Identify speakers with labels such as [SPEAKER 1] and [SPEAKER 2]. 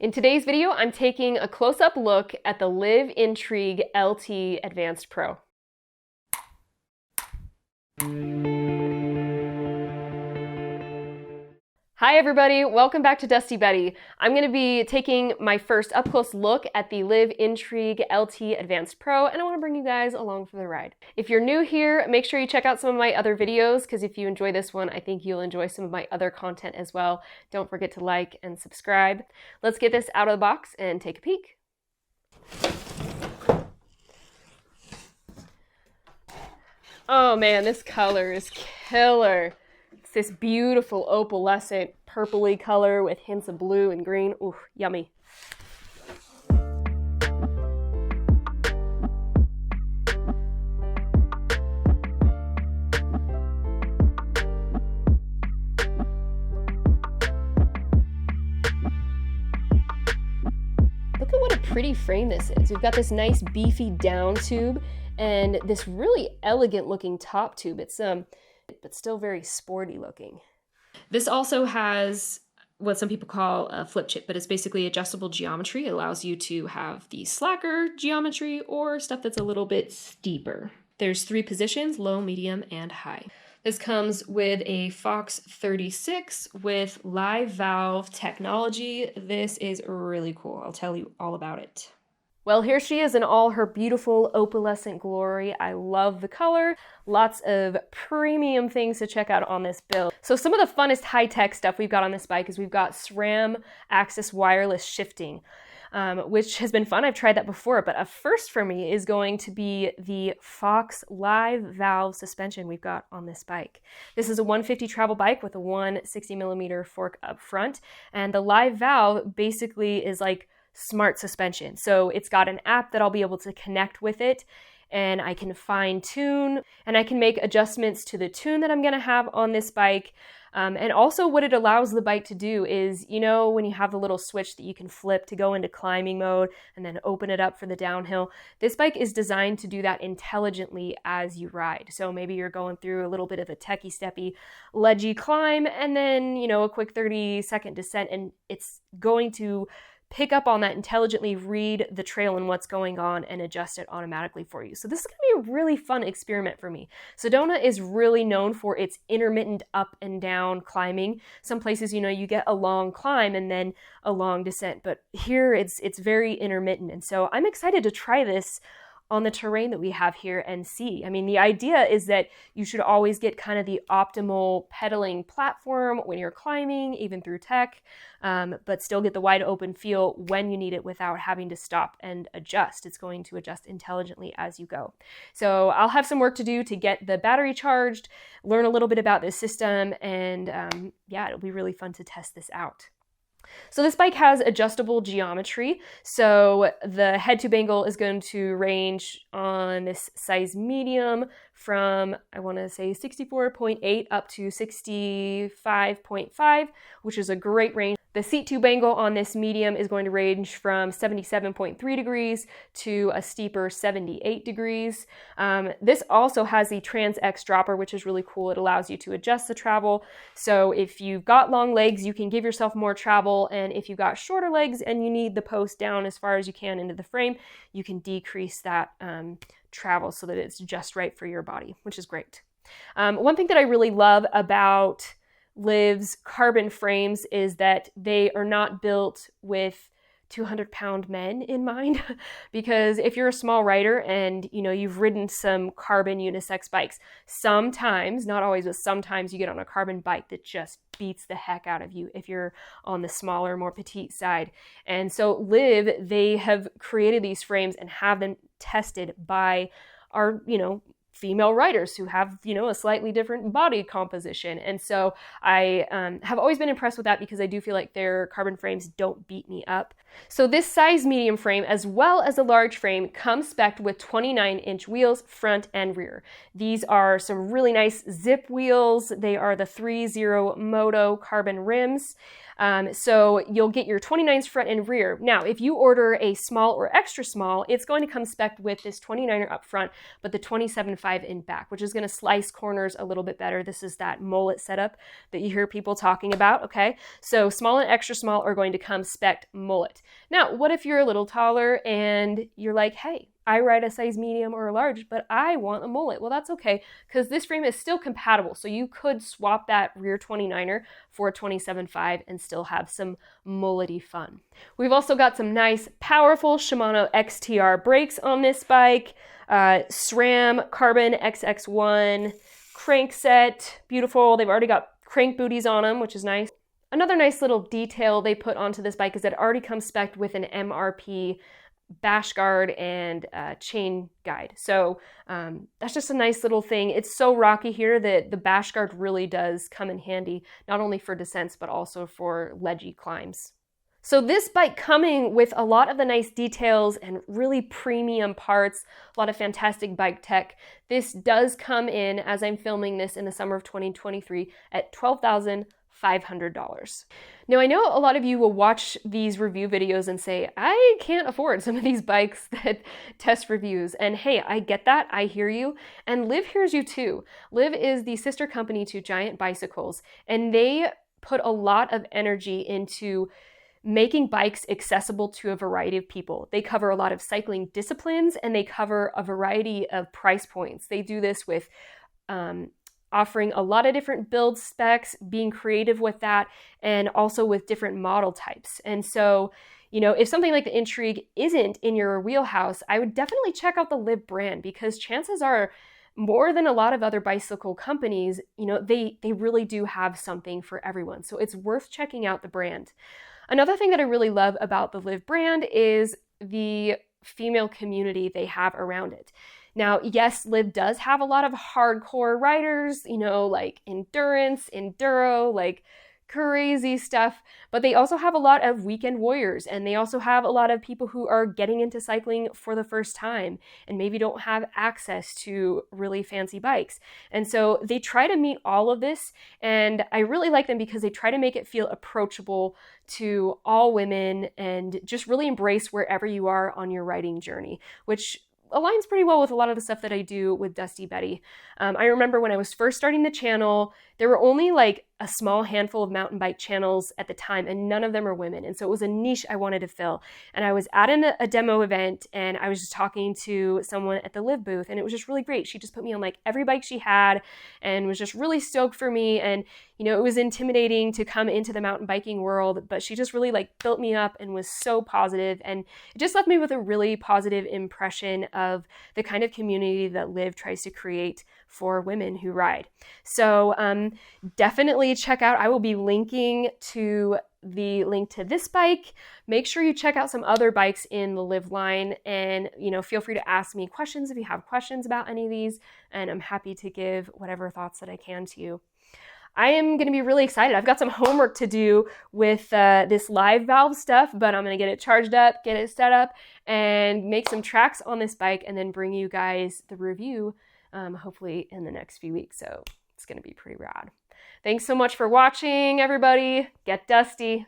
[SPEAKER 1] In today's video, I'm taking a close-up look at the Liv Intrigue LT Advanced Pro. Hi everybody, welcome back to Dusty Betty. I'm going to be taking my first up-close look at the Liv Intrigue LT Advanced Pro, and I want to bring you guys along for the ride. If you're new here, make sure you check out some of my other videos, because if you enjoy this one, I think you'll enjoy some of my other content as well. Don't forget to like and subscribe. Let's get this out of the box and take a peek. Oh man, this color is killer. This beautiful opalescent purpley color with hints of blue and green. Ooh, yummy. Look at what a pretty frame this is. We've got this nice beefy down tube and this really elegant looking top tube. It's but still very sporty looking. This also has what some people call a flip chip, but it's basically adjustable geometry. It allows you to have the slacker geometry or stuff that's a little bit steeper. There's 3 positions, low, medium, and high. This comes with a Fox 36 with live valve technology. This is really cool. I'll tell you all about it. Well, here she is in all her beautiful opalescent glory. I love the color. Lots of premium things to check out on this build. So some of the funnest high-tech stuff we've got on this bike is we've got SRAM axis wireless shifting, which has been fun. I've tried that before, but a first for me is going to be the Fox live valve suspension we've got on this bike. This is a 150 travel bike with a 160mm fork up front, and the live valve basically is like smart suspension. So it's got an app that I'll be able to connect with it, and I can fine tune and I can make adjustments to the tune that I'm going to have on this bike. And also what it allows the bike to do is, you know, when you have the little switch that you can flip to go into climbing mode and then open it up for the downhill, this bike is designed to do that intelligently as you ride. So maybe you're going through a little bit of a techie steppy ledgy climb and then, you know, a quick 30-second descent, and it's going to pick up on that intelligently, read the trail and what's going on, and adjust it automatically for you. So this is going to be a really fun experiment for me. Sedona is really known for its intermittent up and down climbing. Some places, you know, you get a long climb and then a long descent, but here it's very intermittent. And so I'm excited to try this on the terrain that we have here and see. I mean, the idea is that you should always get kind of the optimal pedaling platform when you're climbing, even through tech, but still get the wide open feel when you need it without having to stop and adjust. It's going to adjust intelligently as you go. So I'll have some work to do to get the battery charged, learn a little bit about this system, and yeah, it'll be really fun to test this out. So this bike has adjustable geometry, so the head tube angle is going to range on this size medium from, I want to say 64.8 up to 65.5, which is a great range. The seat tube angle on this medium is going to range from 77.3 degrees to a steeper 78 degrees. This also has the Trans X dropper, which is really cool. It allows you to adjust the travel. So if you've got long legs, you can give yourself more travel. And if you've got shorter legs and you need the post down as far as you can into the frame, you can decrease that travel so that it's just right for your body, which is great. One thing that I really love about Liv's carbon frames is that they are not built with 200-pound men in mind, because if you're a small rider and you know you've ridden some carbon unisex bikes, sometimes, not always, but sometimes you get on a carbon bike that just beats the heck out of you if you're on the smaller, more petite side. And so Liv, they have created these frames and have them tested by our, you know, female riders who have, you know, a slightly different body composition. And so I have always been impressed with that because I do feel like their carbon frames don't beat me up. So this size medium frame, as well as a large frame, comes spec'd with 29-inch wheels, front and rear. These are some really nice zip wheels. They are the 3.0 Moto carbon rims. So you'll get your 29s front and rear. Now, if you order a small or extra small, it's going to come spec'd with this 29er up front, but the 27.5 in back, which is going to slice corners a little bit better. This is that mullet setup that you hear people talking about, okay? So small and extra small are going to come spec'd mullet. Now, what if you're a little taller and you're like, hey, I ride a size medium or a large, but I want a mullet. Well, that's okay, because this frame is still compatible. So you could swap that rear 29er for a 27.5 and still have some mullety fun. We've also got some nice, powerful Shimano XTR brakes on this bike. SRAM Carbon XX1 crank set, beautiful. They've already got crank booties on them, which is nice. Another nice little detail they put onto this bike is that it already comes spec'd with an MRP bash guard and chain guide. So that's just a nice little thing. It's so rocky here that the bash guard really does come in handy, not only for descents, but also for ledgy climbs. So this bike coming with a lot of the nice details and really premium parts, a lot of fantastic bike tech. This does come in, as I'm filming this in the summer of 2023, at $12,500. Now, I know a lot of you will watch these review videos and say, I can't afford some of these bikes that test reviews. And hey, I get that. I hear you. And Liv hears you too. Liv is the sister company to Giant Bicycles, and they put a lot of energy into making bikes accessible to a variety of people. They cover a lot of cycling disciplines, and they cover a variety of price points. They do this with offering a lot of different build specs, being creative with that, and also with different model types. And so, you know, if something like the Intrigue isn't in your wheelhouse, I would definitely check out the Liv brand, because chances are, more than a lot of other bicycle companies, you know, they really do have something for everyone. So it's worth checking out the brand. Another thing that I really love about the Liv brand is the female community they have around it. Now, yes, Liv does have a lot of hardcore riders, you know, like endurance, enduro, like crazy stuff, but they also have a lot of weekend warriors, and they also have a lot of people who are getting into cycling for the first time and maybe don't have access to really fancy bikes. And so they try to meet all of this, and I really like them because they try to make it feel approachable to all women and just really embrace wherever you are on your riding journey, which aligns pretty well with a lot of the stuff that I do with Dusty Betty. I remember when I was first starting the channel, there were only like a small handful of mountain bike channels at the time, and none of them are women. And so it was a niche I wanted to fill. And I was at a demo event, and I was just talking to someone at the Liv booth, and it was just really great. She just put me on like every bike she had and was just really stoked for me. And, you know, it was intimidating to come into the mountain biking world, but she just really like built me up and was so positive. And it just left me with a really positive impression of the kind of community that Liv tries to create for women who ride. So definitely check out, I will be linking to the link to this bike. Make sure you check out some other bikes in the Liv line, and, you know, feel free to ask me questions if you have questions about any of these, and I'm happy to give whatever thoughts that I can to you. I am going to be really excited. I've got some homework to do with this live valve stuff, but I'm going to get it charged up, get it set up, and make some tracks on this bike, and then bring you guys the review hopefully in the next few weeks. So it's going to be pretty rad. Thanks so much for watching, everybody. Get dusty.